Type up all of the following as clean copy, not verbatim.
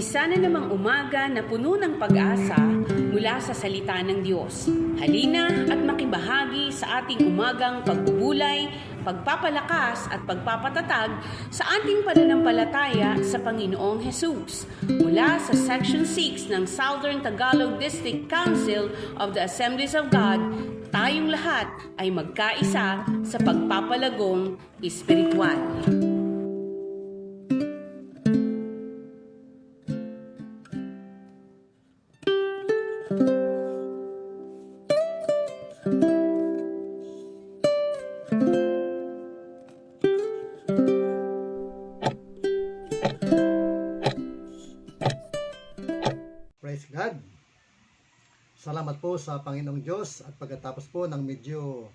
Isa na namang umaga na puno ng pag-asa mula sa salita ng Diyos. Halina at makibahagi sa ating umagang pagbubulay, pagpapalakas at pagpapatatag sa ating pananampalataya sa Panginoong Hesus. Mula sa Section 6 ng Southern Tagalog District Council of the Assemblies of God, tayong lahat ay magkaisa sa pagpapalagong espiritual. Praise God! Salamat po sa Panginoong Diyos at pagkatapos po ng medyo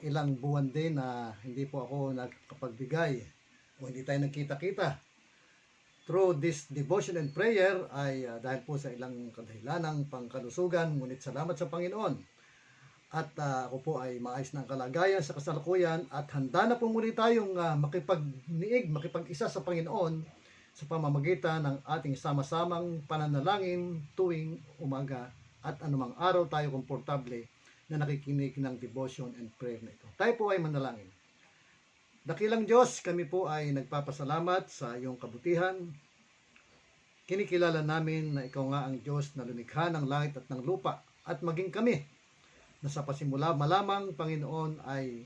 ilang buwan din na hindi po ako nagkapagbigay o hindi tayo nagkita-kita through this devotion and prayer ay dahil po sa ilang kadahilanang pangkalusugan, ngunit salamat sa Panginoon at ako po ay maayos ng kalagayan sa kasalukuyan at handa na po muli tayong makipag-isa sa Panginoon sa pamamagitan ng ating sama-samang pananalangin tuwing umaga at anumang araw tayo komportable na nakikinig ng devotion and prayer na ito. Tayo po ay manalangin. Dakilang Diyos, kami po ay nagpapasalamat sa iyong kabutihan. Kinikilala namin na ikaw nga ang Diyos na lumikha ng langit at ng lupa at maging kami na sa pasimula malamang, Panginoon, ay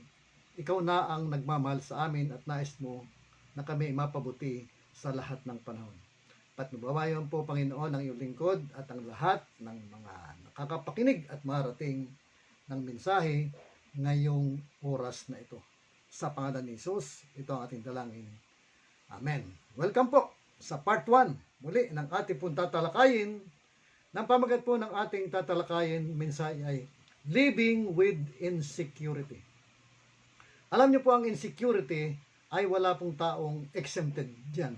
ikaw na ang nagmamahal sa amin at nais mo na kami mapabuti sa lahat ng panahon. Patnubayan po, Panginoon, ang iyong lingkod at ang lahat ng mga nakakapakinig at marating ng mensahe ngayong oras na ito. Sa pangalan ni Jesus, ito ang ating dalangin. Amen. Welcome po sa part 1 muli ng ating pong tatalakayin. Ng pamagat po ng ating tatalakayin mensahe ay Living with Insecurity. Alam niyo po, ang insecurity ay wala pong taong exempted dyan.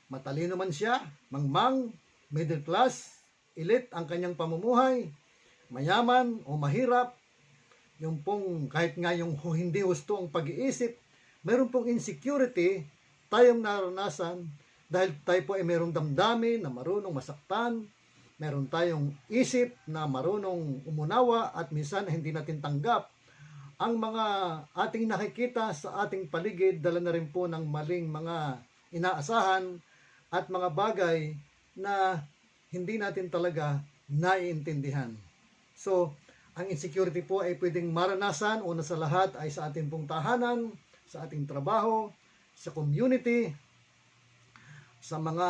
Matalino man siya, mangmang, middle class, elite ang kanyang pamumuhay, mayaman o mahirap, yung pong kahit nga yung hindi husto ang pag-iisip, meron pong insecurity tayong naranasan dahil tayo po ay merong damdamin na marunong masaktan, meron tayong isip na marunong umunawa at minsan hindi natin tanggap ang mga ating nakikita sa ating paligid, dala na rin po ng maling mga inaasahan at mga bagay na hindi natin talaga naiintindihan. So, ang insecurity po ay pwedeng maranasan, una sa lahat ay sa ating pong tahanan, sa ating trabaho, sa community, sa mga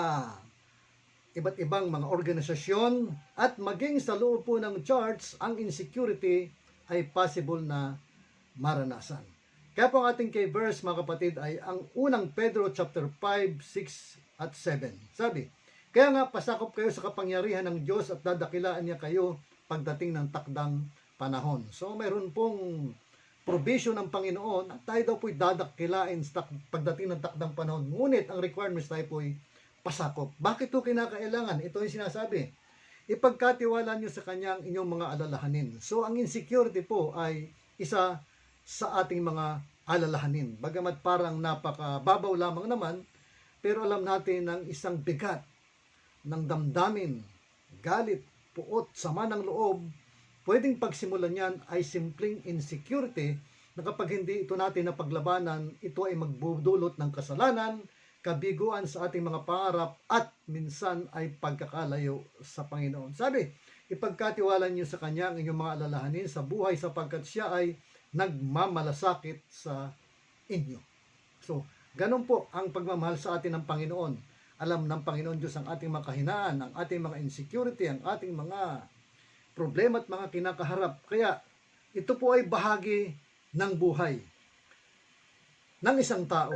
iba't ibang mga organisasyon, at maging sa loob po ng church, ang insecurity ay possible na maranasan. Kaya po ang ating kay verse, mga kapatid, ay ang unang Pedro chapter 5, 6 at 7. Sabi, kaya nga pasakop kayo sa kapangyarihan ng Diyos at dadakilaan niya kayo pagdating ng takdang panahon. So mayroon pong provision ng Panginoon at tayo daw po'y dadakilain sa pagdating ng takdang panahon. Ngunit ang requirements tayo po'y pasakop. Bakit ito kinakailangan? Ito yung sinasabi. Ipagkatiwala nyo sa Kanya ang inyong mga alalahanin. So ang insecurity po ay isa sa ating mga alalahanin. Bagamat parang napakababaw lamang naman, pero alam natin ng isang bigat ng damdamin, galit, puot, sama ng loob, pwedeng pagsimulan yan ay simpleng insecurity na kapag hindi ito natin napaglabanan, ito ay magbudulot ng kasalanan, kabiguan sa ating mga pangarap at minsan ay pagkakalayo sa Panginoon. Sabi, ipagkatiwala niyo sa Kanya ang inyong mga alalahanin sa buhay sapagkat siya ay nagmamalasakit sa inyo. So, ganun po ang pagmamahal sa atin ng Panginoon. Alam ng Panginoon Diyos ang ating mga kahinaan, ang ating mga insecurity, ang ating mga problema at mga kinakaharap. Kaya ito po ay bahagi ng buhay ng isang tao.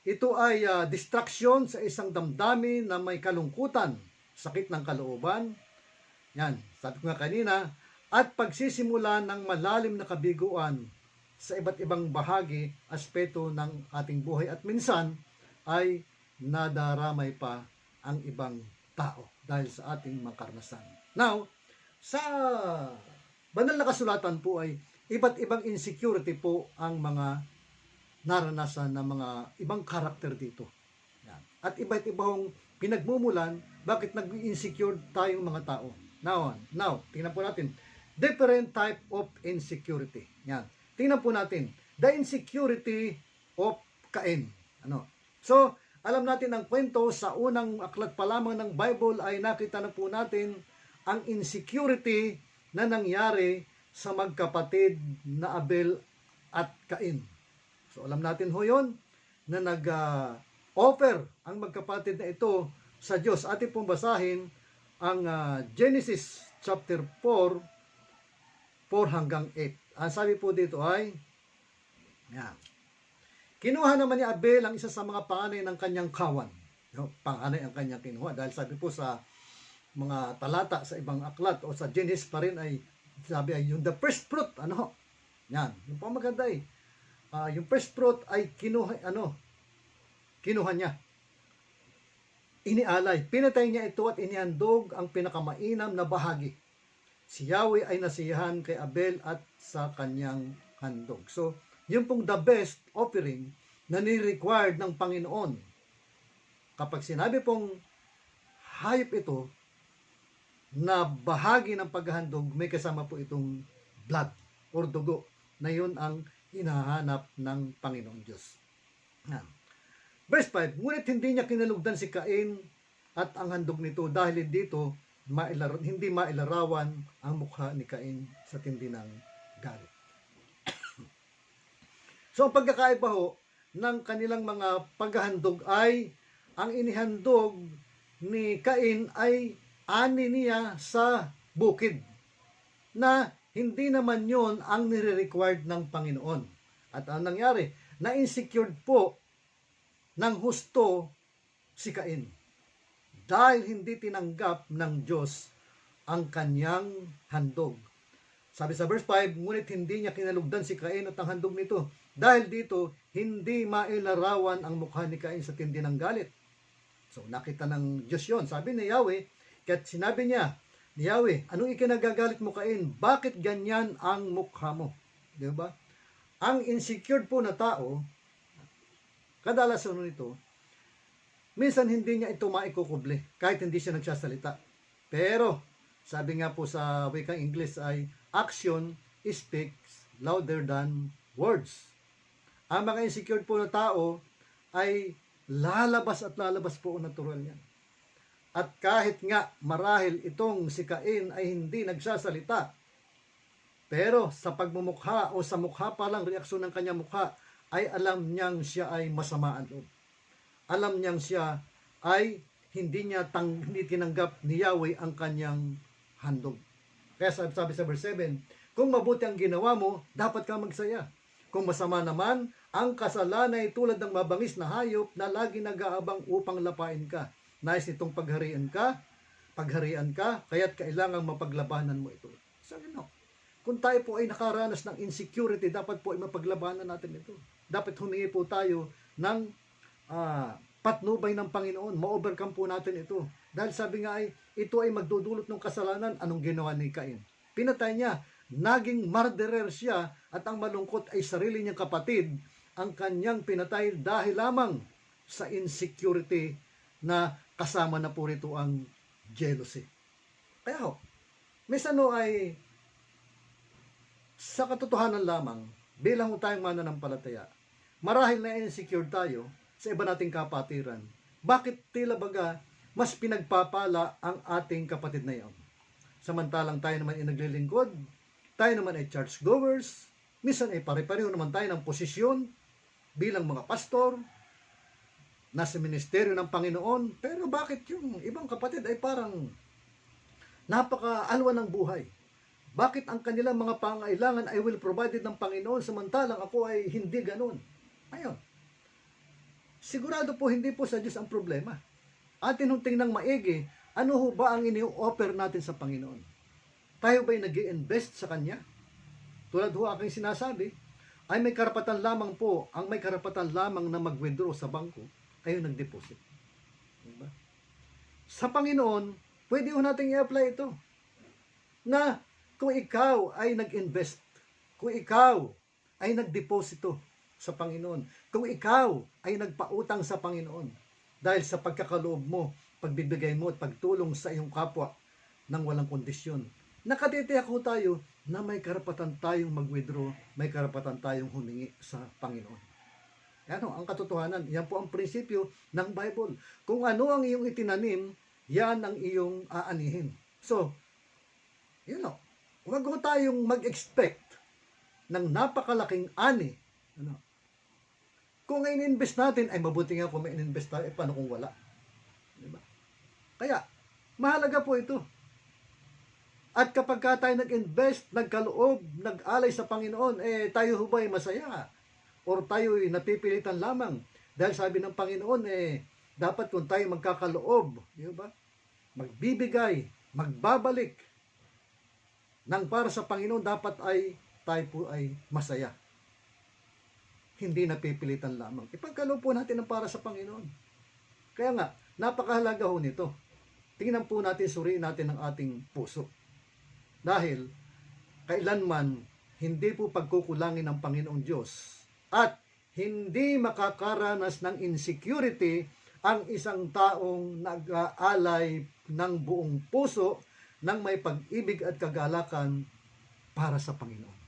Ito ay distraction sa isang damdamin na may kalungkutan, sakit ng kalooban. Yan, sabi ko nga kanina, at pagsisimula ng malalim na kabiguan sa iba't ibang bahagi, aspeto ng ating buhay. At minsan ay nadaramay pa ang ibang tao dahil sa ating mga karanasan. Now, sa banal na kasulatan po ay iba't ibang insecurity po ang mga naranasan ng mga ibang karakter dito. Yan. at iba't ibang pinagmumulan, bakit nag-insecure tayong mga tao. Now, tingnan po natin. Different type of insecurity. Yan. Tingnan po natin. The insecurity of Cain. So, alam natin ang kwento sa unang aklat pa lamang ng Bible ay nakita na po natin ang insecurity na nangyari sa magkapatid na Abel at Cain. So, alam natin ho yun na nag-offer ang magkapatid na ito sa Diyos. Ating pong basahin ang Genesis chapter 4 hanggang 8. Ang sabi po dito ay, yan. Kinuha naman ni Abel ang isa sa mga panganay ng kanyang kawan. Panganay ang kanyang kinuha. Dahil sabi po sa mga talata sa ibang aklat o sa Genesis pa rin ay sabi ay yung the first fruit. Yan. Yung pamaganda eh. Yung first fruit ay kinuha niya. Inialay. Pinatay niya ito at inihandog ang pinakamainam na bahagi. Si Yahweh ay nasiyahan kay Abel at sa kanyang handog. So, yun pong the best offering na ni-required ng Panginoon. Kapag sinabi pong hayop ito na bahagi ng paghahandog, may kasama po itong blood or dugo na yun ang hinahanap ng Panginoong Diyos. Verse 5, ngunit hindi niya kinalugdan si Cain at ang handog nito dahil dito hindi mailarawan ang mukha ni Cain sa tindi ng galit. So, ang pagkakaiba ho ng kanilang mga paghahandog ay ang inihandog ni Cain ay ani niya sa bukid na hindi naman yon ang nire-required ng Panginoon. At ang nangyari, na-insecured po ng husto si Cain dahil hindi tinanggap ng Diyos ang kanyang handog. Sabi sa verse 5, ngunit hindi niya kinalugdan si Cain at ang handog nito. Dahil dito, hindi mailarawan ang mukha ni Cain sa tindi ng galit. So, nakita ng Diyos yun. Sabi ni Yahweh, kaya't sinabi niya, ni Yahweh, anong ikinagagalit mo Cain? Bakit ganyan ang mukha mo? Diba? Ang insecure po na tao, kadalasan nito, minsan hindi niya ito maikukuble, kahit hindi siya nagsasalita. Pero, sabi nga po sa wikang English ay, action speaks louder than words. Ang mga insecure po na tao ay lalabas at lalabas po ang natural niyan. At kahit nga marahil itong si Cain ay hindi nagsasalita, pero sa pagmumukha o sa mukha pa lang reaksyon ng kanyang mukha ay alam niyang siya ay masama ang loob. Alam niyang siya ay hindi tinanggap ni Yahweh ang kanyang handog. Kaya sabi sa verse 7, kung mabuti ang ginawa mo, dapat ka magsaya. Kung masama naman, ang kasalanan ay tulad ng mabangis na hayop na lagi nag-aabang upang lapain ka. Nais itong pagharian ka, kaya't kailangang mapaglabanan mo ito. Sabi no, kung tayo po ay nakaranas ng insecurity, dapat po ay mapaglabanan natin ito. Dapat humingi po tayo ng patnubay ng Panginoon. Ma-overcome po natin ito. Dahil sabi nga ay, ito ay magdudulot ng kasalanan. Anong ginawa ni Cain? Pinatay niya. Naging murderer siya at ang malungkot ay sarili niyang kapatid ang kanyang pinatay dahil lamang sa insecurity na kasama na po rito ang jealousy. Kaya ho, minsan ay sa katotohanan lamang bilang tayong mananampalataya, marahil na insecure tayo sa iba nating kapatiran. Bakit tila baga mas pinagpapala ang ating kapatid na iyon? Samantalang tayo naman ay naglilingkod, tayo naman ay churchgoers, minsan ay pare-pareho naman tayo ng posisyon bilang mga pastor, nasa ministeryo ng Panginoon, pero bakit yung ibang kapatid ay parang napaka-alwa ng buhay? Bakit ang kanilang mga pangailangan ay will provided ng Panginoon samantalang ako ay hindi ganun? Ayun. Sigurado po hindi po sa Diyos ang problema. Atin hong tingnan maigi, ano ho ba ang ini-offer natin sa Panginoon? Tayo ba'y nag-i-invest sa Kanya? Tulad ho aking sinasabi, ay may karapatan lamang po, ang may karapatan lamang na mag-withdraw sa bangko, ay yung nag-deposit. Diba? Sa Panginoon, pwede ho natin i-apply ito. Na kung ikaw ay nag-invest, kung ikaw ay nag-deposito sa Panginoon, kung ikaw ay nagpautang sa Panginoon, dahil sa pagkakaloob mo, pagbibigay mo at pagtulong sa iyong kapwa ng walang kondisyon. Nakatitiyak ho tayo na may karapatan tayong mag-withdraw, may karapatan tayong humingi sa Panginoon. Ano, ang katotohanan, yan po ang prinsipyo ng Bible. Kung ano ang iyong itinanim, yan ang iyong aanihin. So, huwag ho tayong mag-expect ng napakalaking ani. Kung in-invest natin, ay mabuti nga kung may in-invest tayo, paano kung wala? Diba? Kaya, mahalaga po ito. At kapag tayo nag-invest, nagkaloob, nag-alay sa Panginoon, tayo ho ba'y masaya? Or tayo'y napipilitan lamang? Dahil sabi ng Panginoon, dapat kung tayo magkakaloob, diba? Magbibigay, magbabalik, nang para sa Panginoon, dapat ay tayo po ay masaya. Hindi napipilitan lamang. Ipagkaloob po natin ang para sa Panginoon. Kaya nga, napakahalaga ho nito. Tingnan po natin, suriin natin ang ating puso. Dahil, kailanman, hindi po pagkukulangin ng Panginoong Diyos at hindi makakaranas ng insecurity ang isang taong nag-aalay ng buong puso ng may pag-ibig at kagalakan para sa Panginoon.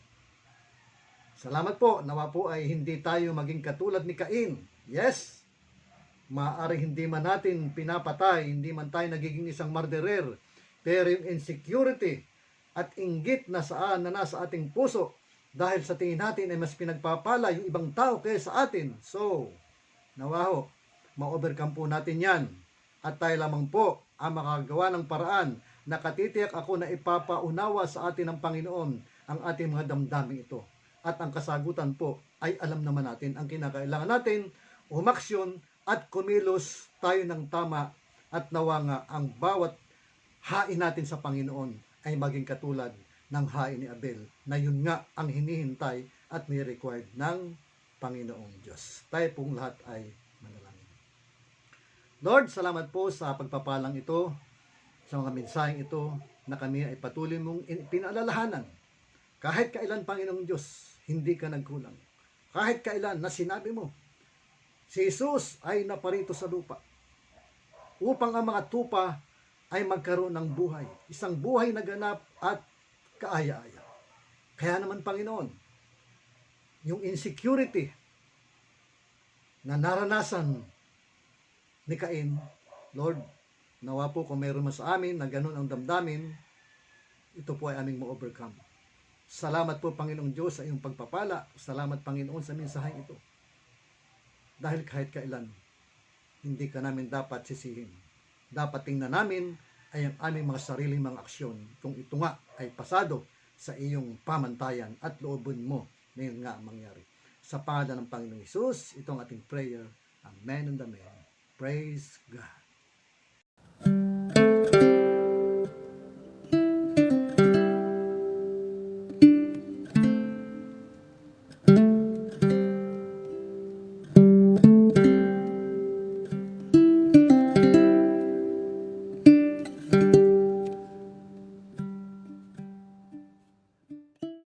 Salamat po. Nawa po ay hindi tayo maging katulad ni Cain. Yes, maaaring hindi man natin pinapatay, hindi man tayo nagiging isang murderer, pero yung insecurity at inggit na nasa ating puso dahil sa tingin natin ay mas pinagpapala yung ibang tao kaysa sa atin. So, nawa ho, ma-overcome po natin yan. At tayo lamang po ang makagawa ng paraan. Nakatitiyak ako na ipapaunawa sa atin ng Panginoon ang ating mga damdamin ito. At ang kasagutan po ay alam naman natin ang kinakailangan natin, umaksyon at kumilos tayo ng tama at nawa nga ang bawat hain natin sa Panginoon ay maging katulad ng hain ni Abel na yun nga ang hinihintay at ni-required ng Panginoong Diyos. Tayo pong lahat ay manalangin. Lord, salamat po sa pagpapalang ito, sa mga mensaheng ito na kami ay patuloy mong pinaalalahanan. Kahit kailan, Panginoong Diyos, hindi ka nagkulang. Kahit kailan na sinabi mo, si Jesus ay naparito sa lupa upang ang mga tupa ay magkaroon ng buhay. Isang buhay na ganap at kaaya-aya. Kaya naman, Panginoon, yung insecurity na naranasan ni Cain, Lord, nawa po kung mayroon man sa amin na ganun ang damdamin, ito po ay aming ma-overcome. Salamat po, Panginoong Diyos, sa iyong pagpapala. Salamat, Panginoon, sa mensaheng ito. Dahil kahit kailan, hindi ka namin dapat sisihin. Dapat tingnan namin ay ang aming mga sariling mga aksyon kung ito nga ay pasado sa iyong pamantayan at loobin mo na yun nga ang mangyari. Sa pangalan ng Panginoong Hesus, itong ating prayer. Amen and amen. Praise God.